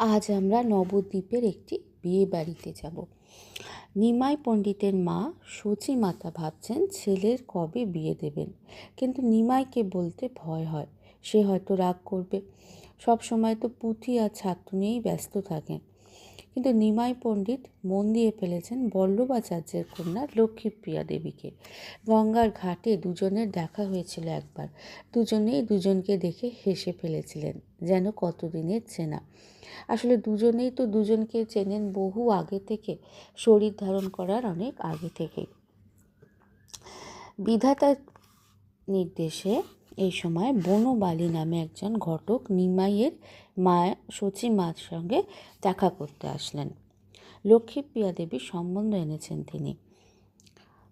আজ আমরা নবদ্বীপের একটি বিয়ে বাড়িতে যাব। নিমাই পণ্ডিতের মা সচী মাতা ভাবছেন ছেলের কবে বিয়ে দেবেন, কিন্তু নিমাইকে বলতে ভয় হয়। সে হয়তো রাগ করবে, সব সময় তো পুঁথি আর ছাত্র নিয়েই ব্যস্ত থাকেন। কিন্তু নিমাই পণ্ডিত মন দিয়ে ফেলেছেন বল্লভাচার্যের কন্যা লক্ষ্মীপ্রিয়া দেবীকে। গঙ্গার ঘাটে দুজনের দেখা হয়েছিল একবার। দুজনেই দুজনকে দেখে হেসে ফেলেছিলেন, যেন কতদিনের চেনা। আসলে দুজনেই তো দুজনকে চেনেন বহু আগে থেকে, শরীর ধারণ করার অনেক আগে থেকে। বিধাতার নির্দেশে এই সময় বনবালী নামে একজন ঘটক নিমাইয়ের মা সচী মার সঙ্গে দেখা করতে আসলেন। লক্ষ্মীপ্রিয়া দেবীর সম্বন্ধ এনেছেন তিনি।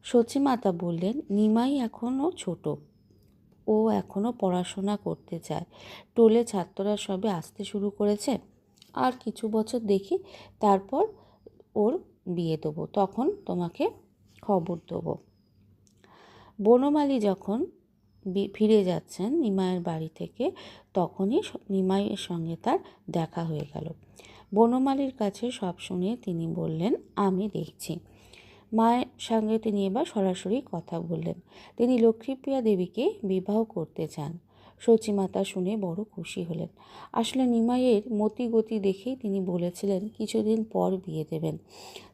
সচী মাতা বললেন, নিমাই এখনও ছোট, ও এখনও পড়াশোনা করতে চায়। টোলে ছাত্ররা সবে আসতে শুরু করেছে, আর কিছু বছর দেখি, তারপর ওর বিয়ে দেবো, তখন তোমাকে খবর দেবো। বনমালী যখন ফিরে যাচ্ছেন নিমাইয়ের বাড়ি থেকে, তখনই নিমাইয়ের সঙ্গে তার দেখা হয়ে গেল। বনমালীর কাছে সব শুনে তিনি বললেন, আমি দেখছি। মায়ের সঙ্গে তিনি এবার সরাসরি কথা বললেন। তিনি লক্ষ্মীপ্রিয়া দেবীকে বিবাহ করতে চান। সচীমাতা শুনে বড় খুশি হলেন। আসলে নিমাইয়ের মতিগতি দেখেই তিনি বলেছিলেন কিছুদিন পর বিয়ে দেবেন।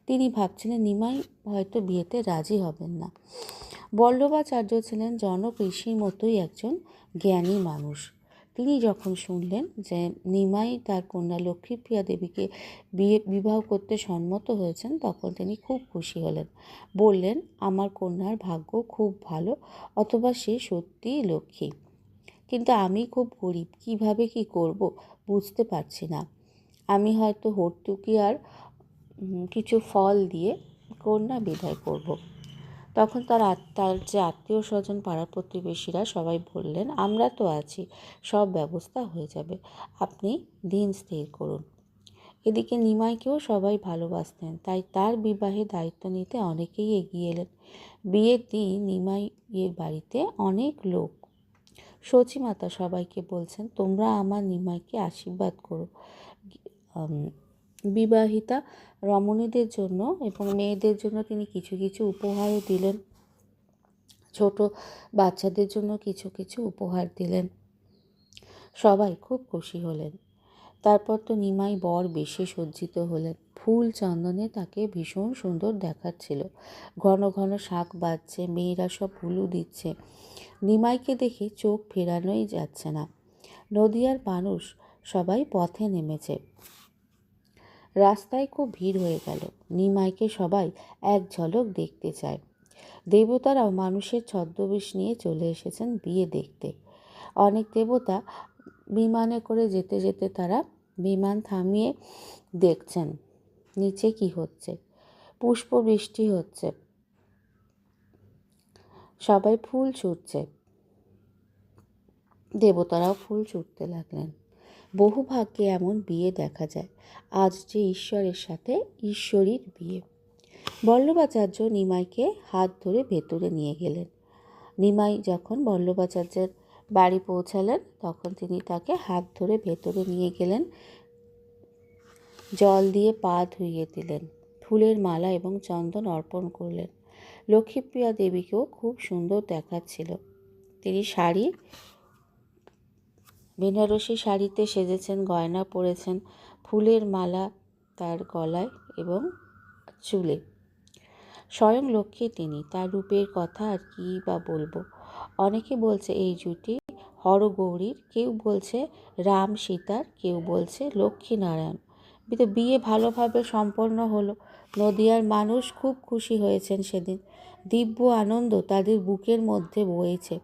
তিনি ভাবছিলেন নিমাই হয়তো বিয়েতে রাজি হবেন না। বল্লভাচার্য ছিলেন জনক ঋষির মতোই একজন জ্ঞানী মানুষ। তিনি যখন শুনলেন যে নিমাই তার কন্যা লক্ষ্মীপ্রিয়া দেবীকে বিবাহ করতে সম্মত হয়েছেন, তখন তিনি খুব খুশি হলেন। বললেন, আমার কন্যার ভাগ্য খুব ভালো, অথবা সে সত্যিই লক্ষ্মী। কিন্তু আমি খুব গরিব, কিভাবে কি করব বুঝতে পারছি না। আমি হয়তো হর্তুকি আর কিছু ফল দিয়ে কন্যা বিদায় করব। তখন তার যে আত্মীয় স্বজন পাড়া প্রতিবেশীরা সবাই বললেন, আমরা তো আছি, সব ব্যবস্থা হয়ে যাবে, আপনি দিন স্থির করুন। এদিকে নিমাইকেও সবাই ভালোবাসতেন, তাই তার বিবাহে দায়িত্ব নিতে অনেকেই এগিয়ে এলেন। বিয়ের দিন নিমাইয়ের বাড়িতে অনেক লোক। সচীমাতা সবাইকে বলছেন, তোমরা আমার নিমাইকে আশীর্বাদ করো। বিবাহিতা রমণীদের জন্য এবং মেয়েদের জন্য তিনি কিছু কিছু উপহারও দিলেন। ছোট বাচ্চাদের জন্য কিছু কিছু উপহার দিলেন। সবাই খুব খুশি হলেন। তারপর তো নিমাই বর বেশে সজ্জিত হলেন। ফুল চন্দনে তাকে ভীষণ সুন্দর দেখাচ্ছিল। ঘন ঘন শাঁখ বাজছে, মেয়েরা সব হুলু দিচ্ছে। নিমাইকে দেখে চোখ ফেরানোই যাচ্ছে না। নদিয়ার মানুষ সবাই পথে নেমেছে। রাস্তায় খুব ভিড় হয়ে গেল। নিমাইকে সবাই এক ঝলক দেখতে চায়। দেবতারাও মানুষের ছদ্মবেশ নিয়ে চলে এসেছেন বিয়ে দেখতে। অনেক দেবতা বিমানে করে যেতে যেতে তারা বিমান থামিয়ে দেখছেন নিচে কি হচ্ছে। পুষ্প বৃষ্টি হচ্ছে, সবাই ফুল ছুঁড়ছে। দেবতারাও ফুল ছুঁড়তে লাগলেন। বহু ভাগ্যে এমন বিয়ে দেখা যায়। আজ যে ঈশ্বরের সাথে ঈশ্বরীর বিয়ে। বল্লভাচার্য নিমাইকে হাত ধরে ভেতরে নিয়ে গেলেন। নিমাই যখন বল্লভাচার্যের বাড়ি পৌঁছালেন, তখন তিনি তাকে হাত ধরে ভেতরে নিয়ে গেলেন। জল দিয়ে পা ধুইয়ে দিলেন, ফুলের মালা এবং চন্দন অর্পণ করলেন। লক্ষ্মীপ্রিয়া দেবীকেও খুব সুন্দর দেখাচ্ছিল। তিনি বেনারসি শাড়িতে সেজেছেন, গয়না পরেছেন, ফুলের মালা তার গলায় এবং চুলে। স্বয়ং লক্ষ্মী তিনি, তার রূপের কথা আর কি বা বলবো। অনেকে বলছে এই জুটি হরগৌরীর, কেউ বলছে রাম সীতার, কেউ বলছে লক্ষ্মী নারায়ণ। বিয়ে ভালোভাবে সম্পন্ন হলো। নদিয়ার মানুষ খুব খুশি হয়েছেন সেদিন। দিব্য আনন্দ তাদের বুকের মধ্যে বয়েছে।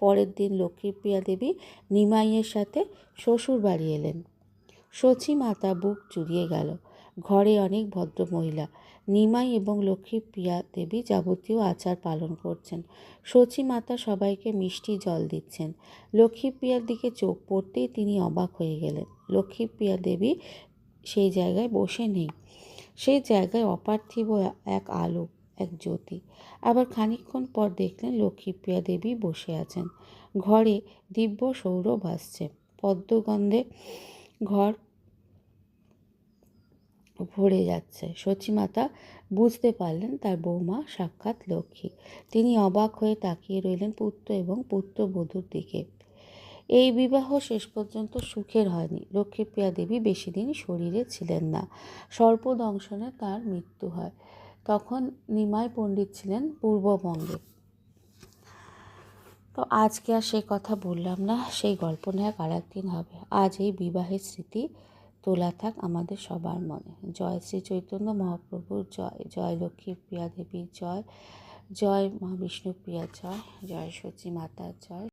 পরের দিন লক্ষ্মীপ্রিয়া দেবী নিমাইয়ের সাথে শ্বশুর বাড়ি এলেন। সচী মাতা বুক জুড়িয়ে গেল। ঘরে অনেক ভদ্রমহিলা। নিমাই এবং লক্ষ্মীপ্রিয়া দেবী যাবতীয় আচার পালন করছেন। সচী মাতা সবাইকে মিষ্টি জল দিচ্ছেন। লক্ষ্মীপ্রিয়ার দিকে চোখ পড়তেই তিনি অবাক হয়ে গেলেন। লক্ষ্মীপ্রিয়া দেবী সেই জায়গায় বসে নেই। সেই জায়গায় অপার্থিব এক আলো, এক জ্যোতি। আবার খানিকক্ষণ পর দেখলেন লক্ষ্মীপ্রিয়া দেবী বসে আছেন। ঘরে দিব্য সৌরভ আসছে। পদ্মগন্ধে ঘর ভরে যাচ্ছে। সচিমাতা বুঝতে পারলেন তার বৌমা সাক্ষাৎ লক্ষ্মী। তিনি অবাক হয়ে তাকিয়ে রইলেন পুত্র এবং পুত্রবধূর দিকে। এই বিবাহ শেষ পর্যন্ত সুখের হয়নি। লক্ষ্মীপ্রিয়া দেবী বেশি দিন শরীরে ছিলেন না। সর্পদংশনে তার মৃত্যু হয়। তখন নিমাই পণ্ডিত ছিলেন পূর্ববঙ্গে। তো আজকে আর সে কথা বললাম না, সেই গল্প নেওয়া আর একদিন হবে। আজ এই বিবাহের স্মৃতি তোলা থাক আমাদের সবার মনে। জয় শ্রী চৈতন্য মহাপ্রভুর জয়, জয় লক্ষ্মীপ্রিয়া দেবীর জয়, জয় মা বিষ্ণুপ্রিয়া জয়, জয় সচী মাতার জয়।